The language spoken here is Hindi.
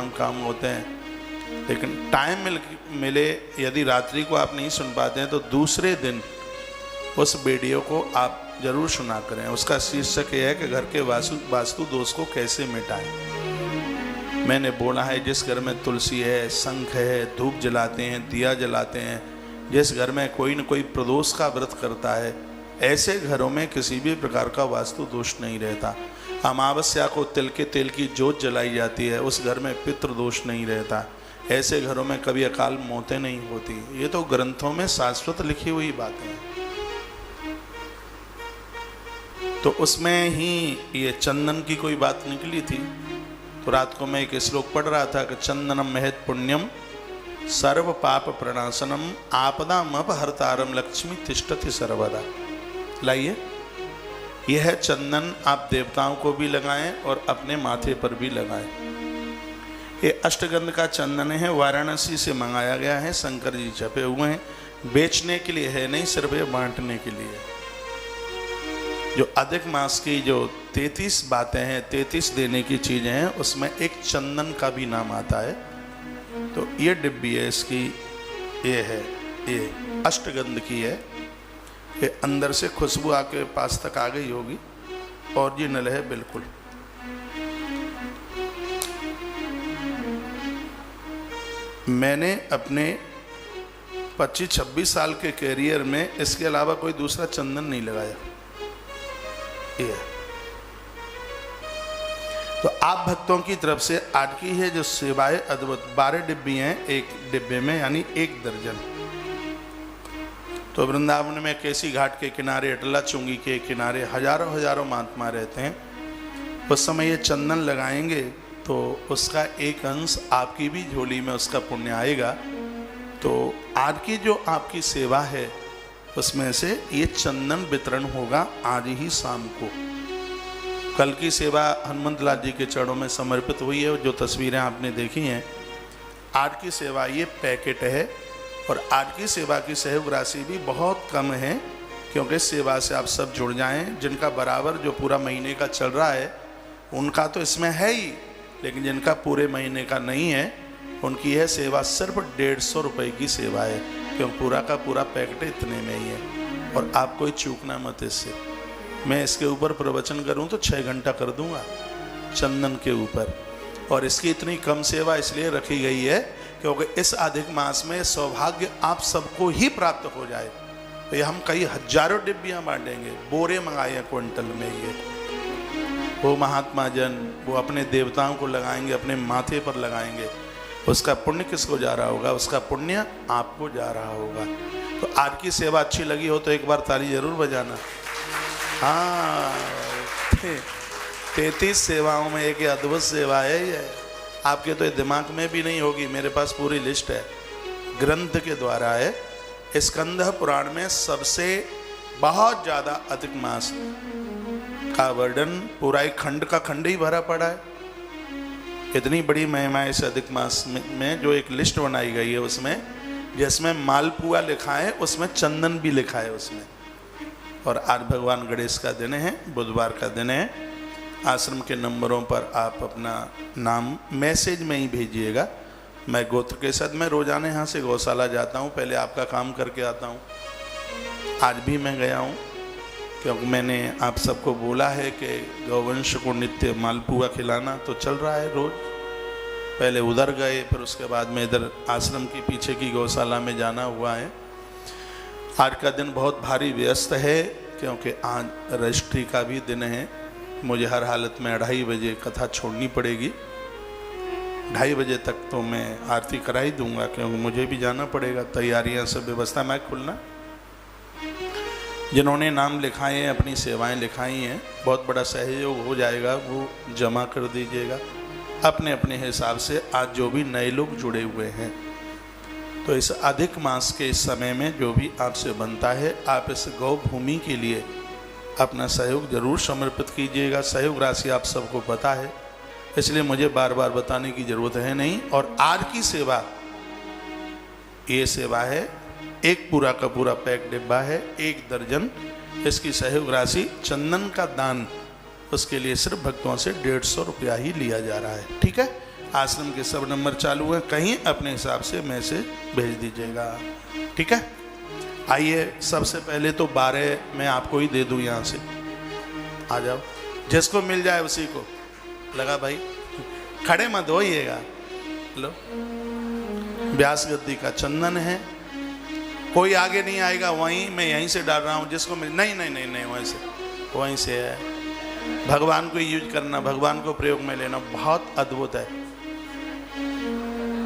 तमाम काम होते हैं, लेकिन टाइम मिले यदि रात्रि को आप नहीं सुन पाते हैं तो दूसरे दिन उस वीडियो को आप जरूर सुना करें। उसका शीर्षक यह है कि घर के वास्तु दोष को कैसे मिटाएं। मैंने बोला है जिस घर में तुलसी है, शंख है, धूप जलाते हैं, दिया जलाते हैं, जिस घर में कोई न कोई प्रदोष का व्रत करता है, ऐसे घरों में किसी भी प्रकार का वास्तु दोष नहीं रहता। अमावस्या को तिल के तेल की जोत जलाई जाती है, उस घर में पितृदोष नहीं रहता। ऐसे घरों में कभी अकाल मौतें नहीं होती। ये तो ग्रंथों में शाश्वत लिखी हुई बातें हैं। तो उसमें ही ये चंदन की कोई बात निकली थी। तो रात को मैं एक श्लोक पढ़ रहा था कि चंदनम महत पुण्यम सर्व पाप प्रणाशनम आपदाम अपहर्तारम लक्ष्मी तिष्ठति सर्वदा। लाइए, यह चंदन आप देवताओं को भी लगाएं और अपने माथे पर भी लगाएं। ये अष्टगंध का चंदन है, वाराणसी से मंगाया गया है, शंकर जी छपे हुए हैं। बेचने के लिए है नहीं, सिर्फ ये बांटने के लिए। जो अधिक मास की जो 33 बातें हैं, 33 देने की चीजें हैं, उसमें एक चंदन का भी नाम आता है। तो ये डिब्बी है इसकी, ये है, ये अष्टगंध की है। ये अंदर से खुशबू आके पास तक आ गई होगी, ओरिजिनल है बिल्कुल। मैंने अपने 25-26 साल के कैरियर में इसके अलावा कोई दूसरा चंदन नहीं लगाया। ये तो आप भक्तों की तरफ से आज की है जो सेवाएं अद्भुत 12 डिब्बी हैं एक डिब्बे में, यानी 1 दर्जन। तो वृंदावन में केसी घाट के किनारे, अटला चुंगी के किनारे हजारों हजारों महात्मा रहते हैं। उस समय ये चंदन लगाएंगे तो उसका एक अंश आपकी भी झोली में उसका पुण्य आएगा। तो आज की जो आपकी सेवा है उसमें से ये चंदन वितरण होगा आज ही शाम को। कल की सेवा हनुमंत लाल जी के चरणों में समर्पित हुई है, जो तस्वीरें आपने देखी हैं। आज की सेवा ये पैकेट है, और आज की सेवा की सहयोग राशि भी बहुत कम है, क्योंकि सेवा से आप सब जुड़ जाएं। जिनका बराबर जो पूरा महीने का चल रहा है उनका तो इसमें है ही, लेकिन जिनका पूरे महीने का नहीं है उनकी यह सेवा सिर्फ 150 रुपये की सेवा है, क्योंकि पूरा का पूरा पैकेट इतने में ही है। और आप कोई चूकना मत इससे। मैं इसके ऊपर प्रवचन करूं तो 6 घंटा कर दूंगा चंदन के ऊपर। और इसकी इतनी कम सेवा इसलिए रखी गई है क्योंकि इस अधिक मास में सौभाग्य आप सबको ही प्राप्त हो जाए। तो ये हम कई हजारों डिब्बियां बांटेंगे, बोरे मंगाए हैं क्विंटल में। ये वो महात्मा जन वो अपने देवताओं को लगाएंगे, अपने माथे पर लगाएंगे। उसका पुण्य किसको जा रहा होगा? उसका पुण्य आपको जा रहा होगा। तो आज की सेवा अच्छी लगी हो तो एक बार ताली जरूर बजाना। हाँ, 33 सेवाओं में एक अद्भुत सेवा है ये। आपके तो ये दिमाग में भी नहीं होगी, मेरे पास पूरी लिस्ट है, ग्रंथ के द्वारा है। स्कंद पुराण में सबसे बहुत ज़्यादा अधिक मास का वर्णन पूरा एक खंड का खंड ही भरा पड़ा है। इतनी बड़ी महिमा इस अधिक मास में जो एक लिस्ट बनाई गई है, उसमें जिसमें मालपुआ लिखा है उसमें चंदन भी लिखा है उसमें। और आज भगवान गणेश का दिन है, बुधवार का दिन है। आश्रम के नंबरों पर आप अपना नाम मैसेज में ही भेजिएगा। मैं गोत्र के साथ मैं रोजाना यहाँ से गौशाला जाता हूँ, पहले आपका काम करके आता हूँ। आज भी मैं गया हूँ क्योंकि मैंने आप सबको बोला है कि गौवंश को नित्य मालपुआ खिलाना, तो चल रहा है रोज। पहले उधर गए, फिर उसके बाद में इधर आश्रम के पीछे की गौशाला में जाना हुआ है। आज का दिन बहुत भारी व्यस्त है क्योंकि आज रजिस्ट्री का भी दिन है। मुझे हर हालत में 2:30 बजे कथा छोड़नी पड़ेगी। 2:30 बजे तक तो मैं आरती करा ही दूंगा, क्योंकि मुझे भी जाना पड़ेगा। तैयारियां सब व्यवस्था में खुलना। जिन्होंने नाम लिखाए हैं, अपनी सेवाएं लिखाई हैं, बहुत बड़ा सहयोग हो जाएगा, वो जमा कर दीजिएगा अपने अपने हिसाब से। आज जो भी नए लोग जुड़े हुए हैं, तो इस अधिक मास के इस समय में जो भी आपसे बनता है, आप इस गौ भूमि के लिए अपना सहयोग जरूर समर्पित कीजिएगा। सहयोग राशि आप सबको पता है, इसलिए मुझे बार बार बताने की जरूरत है नहीं। और आज की सेवा ये सेवा है, एक पूरा का पूरा पैक डिब्बा है, 1 दर्जन। इसकी सहयोग राशि चंदन का दान, उसके लिए सिर्फ भक्तों से 150 रुपया ही लिया जा रहा है। ठीक है, आश्रम के सब नंबर चालू हैं, कहीं अपने हिसाब से मैसेज भेज दीजिएगा, ठीक है। आइए सबसे पहले तो 12 मैं आपको ही दे दूं, यहाँ से आ जाओ, जिसको मिल जाए उसी को लगा भाई, खड़े मत होइएगा। लो, व्यास गद्दी का चंदन है, कोई आगे नहीं आएगा, वहीं मैं यहीं से डाल रहा हूँ, जिसको मिल, नहीं नहीं नहीं नहीं वहीं से है। भगवान को यूज करना, भगवान को प्रयोग में लेना बहुत अद्भुत है।